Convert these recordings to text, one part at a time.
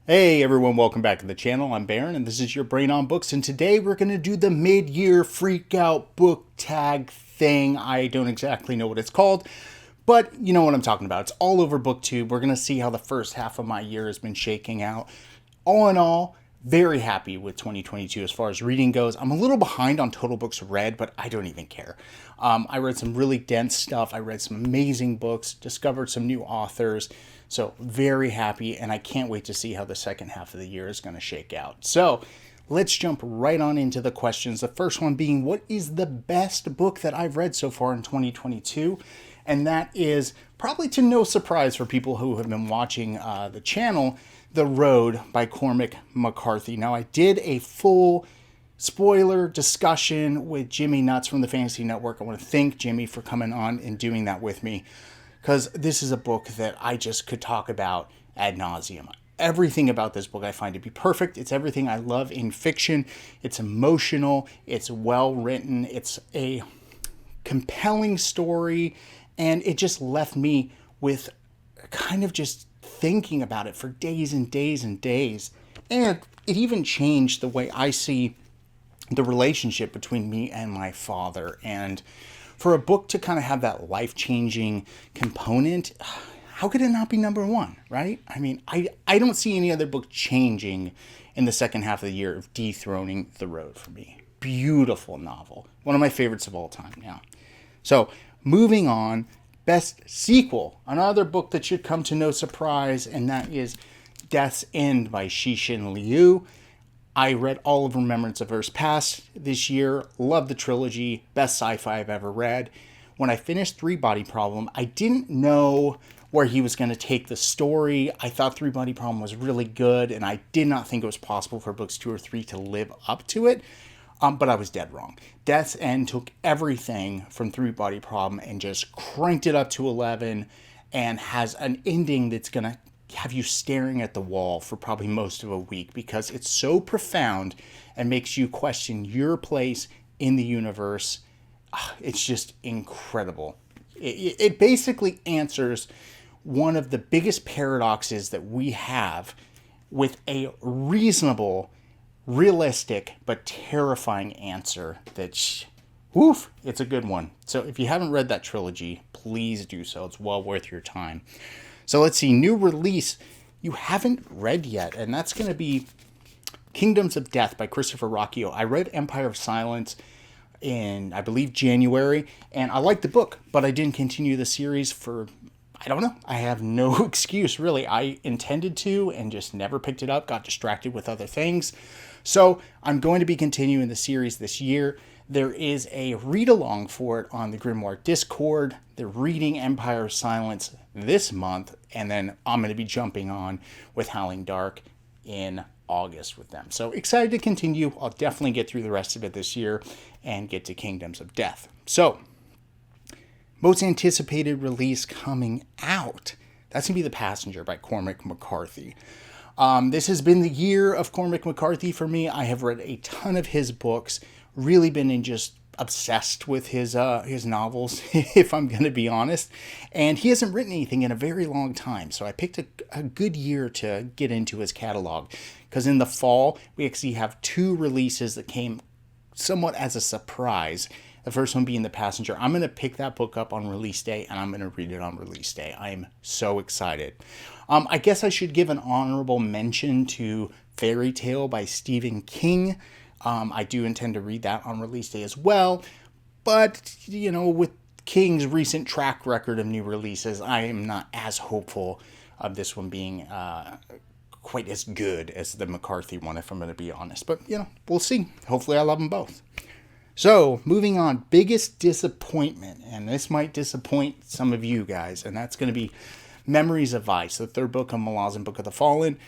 Hey everyone, welcome back to the channel. I'm Baron and this is your Brain on Books, and today we're going to do the mid-year freak out book tag thing. I don't exactly know what it's called, but you know what I'm talking about. It's all over BookTube. We're going to see how the first half of my year has been shaking out. All in all, very happy with 2022 as far as reading goes. I'm a little behind on total books read, but I don't even care. I read some really dense stuff. I read some amazing books, discovered some new authors. So very happy, and I can't wait to see how the second half of the year is going to shake out. So let's jump right on into the questions. The first one being, what is the best book that I've read so far in 2022? And that is probably to no surprise for people who have been watching the channel, The Road by Cormac McCarthy. Now, I did a full spoiler discussion with Jimmy Nuts from the Fantasy Network. I want to thank Jimmy for coming on and doing that with me, because this is a book that I just could talk about ad nauseum. Everything about this book I find to be perfect. It's everything I love in fiction. It's emotional. It's well written. It's a compelling story. And it just left me with kind of just thinking about it for days and days and days. And it even changed the way I see the relationship between me and my father. And for a book to kind of have that life-changing component, how could it not be number one, right? I mean, I don't see any other book changing in the second half of the year of dethroning The Road for me. Beautiful novel. One of my favorites of all time now. So, moving on, best sequel. Another book that should come to no surprise, and that is Death's End by Cixin Liu. I read all of Remembrance of Earth's Past this year. Love the trilogy. Best sci-fi I've ever read. When I finished Three Body Problem, I didn't know where he was going to take the story. I thought Three Body Problem was really good, and I did not think it was possible for books 2 or 3 to live up to it. But I was dead wrong. Death's End took everything from Three Body Problem and just cranked it up to 11, and has an ending that's going to have you staring at the wall for probably most of a week, because it's so profound and makes you question your place in the universe. It's just incredible. It basically answers one of the biggest paradoxes that we have with a reasonable, realistic, but terrifying answer that, woof, it's a good one. So if you haven't read that trilogy, please do so. It's well worth your time. So let's see, new release you haven't read yet, and that's going to be Kingdoms of Death by Christopher Rocchio. I read Empire of Silence in, I believe, January, and I liked the book, but I didn't continue the series for, I don't know. I have no excuse, really. I intended to and just never picked it up, got distracted with other things. So I'm going to be continuing the series this year. There is a read-along for it on the Grimoire Discord. They're reading Empire of Silence this month, and then I'm going to be jumping on with Howling Dark in August with them. So excited to continue. I'll definitely get through the rest of it this year and get to Kingdoms of Death. So, most anticipated release coming out. That's going to be The Passenger by Cormac McCarthy. This has been the year of Cormac McCarthy for me. I have read a ton of his books. Really been in just obsessed with his novels, if I'm going to be honest. And he hasn't written anything in a very long time. So I picked a good year to get into his catalog. Because in the fall, we actually have 2 releases that came somewhat as a surprise. The first one being The Passenger. I'm going to pick that book up on release day, and I'm going to read it on release day. I am so excited. I guess I should give an honorable mention to Fairy Tale by Stephen King. I do intend to read that on release day as well. But, you know, with King's recent track record of new releases, I am not as hopeful of this one being quite as good as the McCarthy one, if I'm going to be honest. But, you know, we'll see. Hopefully I love them both. So, moving on, biggest disappointment, and this might disappoint some of you guys, and that's going to be Memories of Ice, the third book of Malazan Book of the Fallen.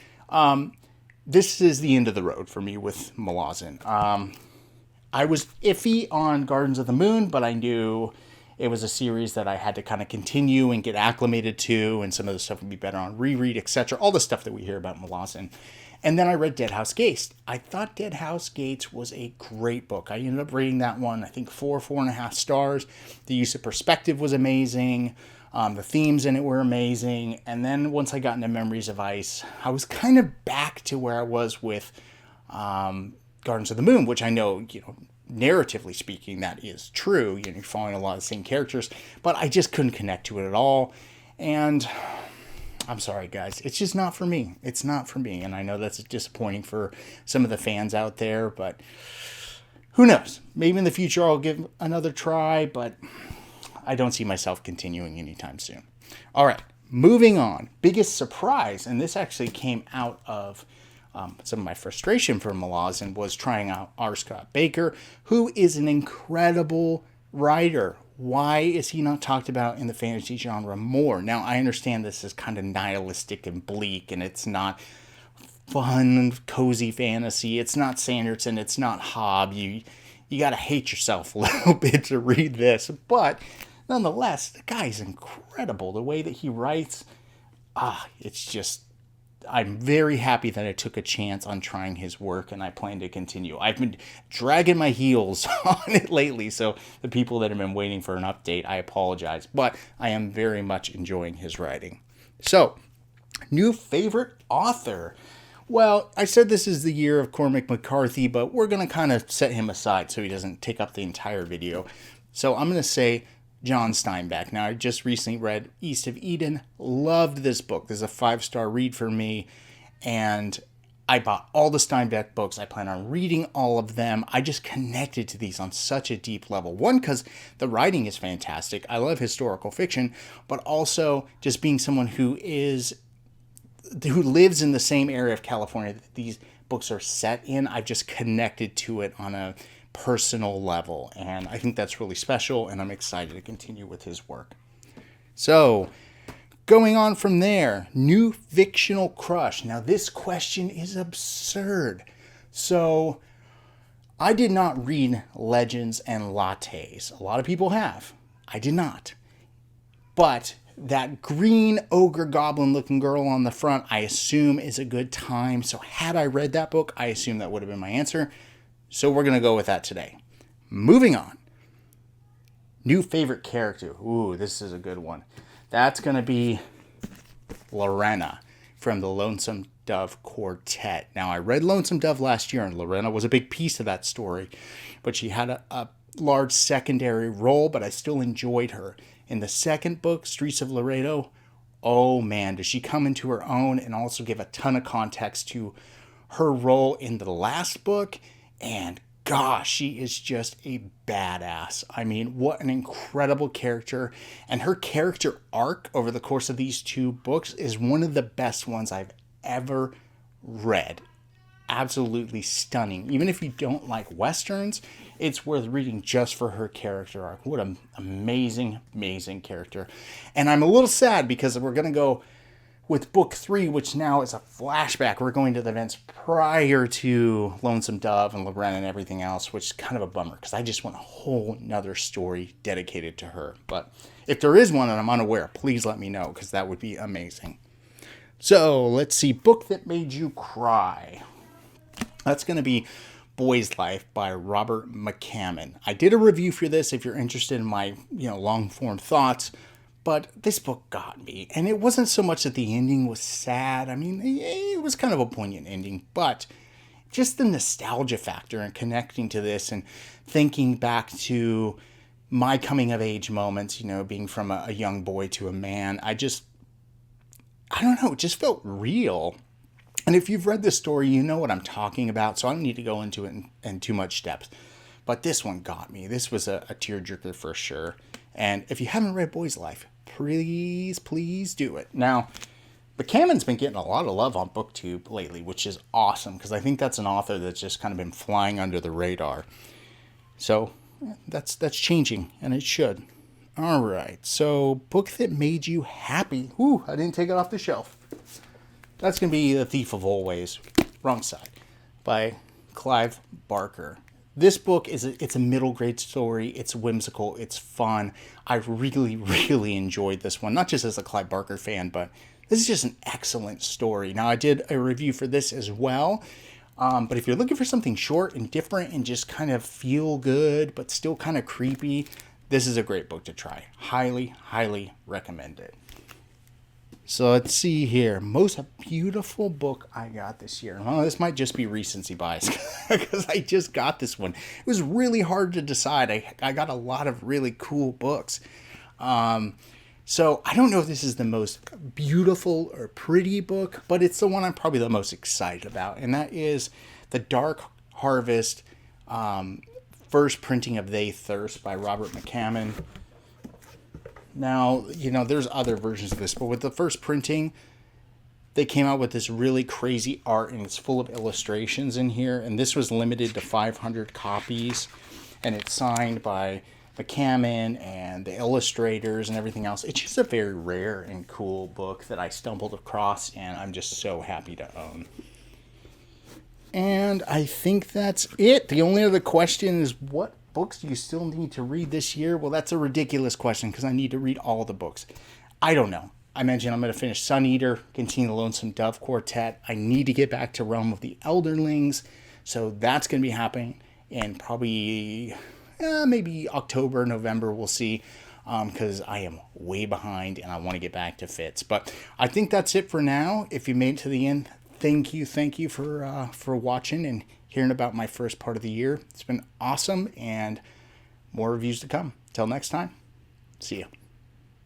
This is the end of the road for me with Malazan. I was iffy on Gardens of the Moon, but I knew it was a series that I had to kind of continue and get acclimated to, and some of the stuff would be better on reread, etc. All the stuff that we hear about Malazan. And then I read Dead House Gates. I thought Dead House Gates was a great book. I ended up rating that one, I think, 4.5 stars. The use of perspective was amazing. The themes in it were amazing. And then once I got into Memories of Ice, I was kind of back to where I was with Gardens of the Moon, which I know, narratively speaking, that is true. You're following a lot of the same characters, but I just couldn't connect to it at all. And I'm sorry, guys. It's just not for me. It's not for me. And I know that's disappointing for some of the fans out there, but who knows? Maybe in the future I'll give another try, but I don't see myself continuing anytime soon. All right, moving on. Biggest surprise, and this actually came out of some of my frustration for Malazan, was trying out R. Scott Baker, who is an incredible writer. Why is he not talked about in the fantasy genre more? Now, I understand this is kind of nihilistic and bleak, and it's not fun, cozy fantasy. It's not Sanderson. It's not Hobb. You got to hate yourself a little bit to read this. But nonetheless, the guy's incredible. The way that he writes, it's just... I'm very happy that I took a chance on trying his work, and I plan to continue. I've been dragging my heels on it lately, so the people that have been waiting for an update, I apologize, but I am very much enjoying his writing. So, new favorite author. Well, I said this is the year of Cormac McCarthy, but we're going to kind of set him aside so he doesn't take up the entire video. So I'm going to say John Steinbeck. Now, I just recently read East of Eden. Loved this book. This is a 5-star read for me. And I bought all the Steinbeck books. I plan on reading all of them. I just connected to these on such a deep level. One, because the writing is fantastic. I love historical fiction. But also just being someone who lives in the same area of California that these books are set in. I've just connected to it on a personal level, and I think that's really special, and I'm excited to continue with his work. So, going on from there, new fictional crush. Now, this question is absurd. So, I did not read Legends and Lattes. A lot of people have. I did not. But that green ogre goblin looking girl on the front, I assume is a good time. So, had I read that book, I assume that would have been my answer. So we're going to go with that today. Moving on. New favorite character. Ooh, this is a good one. That's going to be Lorena from the Lonesome Dove Quartet. Now, I read Lonesome Dove last year, and Lorena was a big piece of that story. But she had a large secondary role, but I still enjoyed her. In the second book, Streets of Laredo, oh man, does she come into her own and also give a ton of context to her role in the last book. And gosh, she is just a badass. I mean, what an incredible character. And her character arc over the course of these 2 books is one of the best ones I've ever read. Absolutely stunning. Even if you don't like Westerns, it's worth reading just for her character arc. What an amazing, amazing character. And I'm a little sad because we're going to go with book 3, which now is a flashback. We're going to the events prior to Lonesome Dove and Lorena and everything else, which is kind of a bummer because I just want a whole nother story dedicated to her. But if there is one and I'm unaware, please let me know because that would be amazing. So let's see. Book that made you cry. That's going to be Boy's Life by Robert McCammon. I did a review for this if you're interested in my long form thoughts. But this book got me, and it wasn't so much that the ending was sad. I mean, it was kind of a poignant ending, but just the nostalgia factor and connecting to this and thinking back to my coming of age moments, being from a young boy to a man. I don't know, it just felt real. And if you've read this story, you know what I'm talking about, so I don't need to go into it in too much depth. But this one got me. This was a tearjerker for sure. And if you haven't read Boy's Life, please do it. Now, McCammon's been getting a lot of love on BookTube lately, which is awesome, because I think that's an author that's just kind of been flying under the radar. So, that's changing, and it should. All right, so book that made you happy. Ooh, I didn't take it off the shelf. That's going to be The Thief of Always, wrong side, by Clive Barker. This book it's a middle grade story. It's whimsical. It's fun. I really enjoyed this one. Not just as a Clive Barker fan, but this is just an excellent story. Now, I did a review for this as well. But if you're looking for something short and different and just kind of feel good, but still kind of creepy, this is a great book to try. Highly, highly recommend it. So let's see here. Most beautiful book I got this year. Well, this might just be recency bias because I just got this one. It was really hard to decide. I got a lot of really cool books. So I don't know if this is the most beautiful or pretty book, but it's the one I'm probably the most excited about. And that is The Dark Harvest, first printing of They Thirst by Robert McCammon. Now, there's other versions of this, but with the first printing, they came out with this really crazy art, and it's full of illustrations in here. And this was limited to 500 copies, and it's signed by McCammon and the illustrators and everything else. It's just a very rare and cool book that I stumbled across, and I'm just so happy to own. And I think that's it. The only other question is, what books do you still need to read this year? Well, that's a ridiculous question because I need to read all the books. I don't know. I mentioned I'm going to finish Sun Eater, continue the Lonesome Dove Quartet. I need to get back to Realm of the Elderlings. So that's going to be happening in probably maybe October, November. We'll see, because I am way behind and I want to get back to Fitz. But I think that's it for now. If you made it to the end, thank you for watching and hearing about my first part of the year. It's been awesome, and more reviews to come. Till next time, see ya.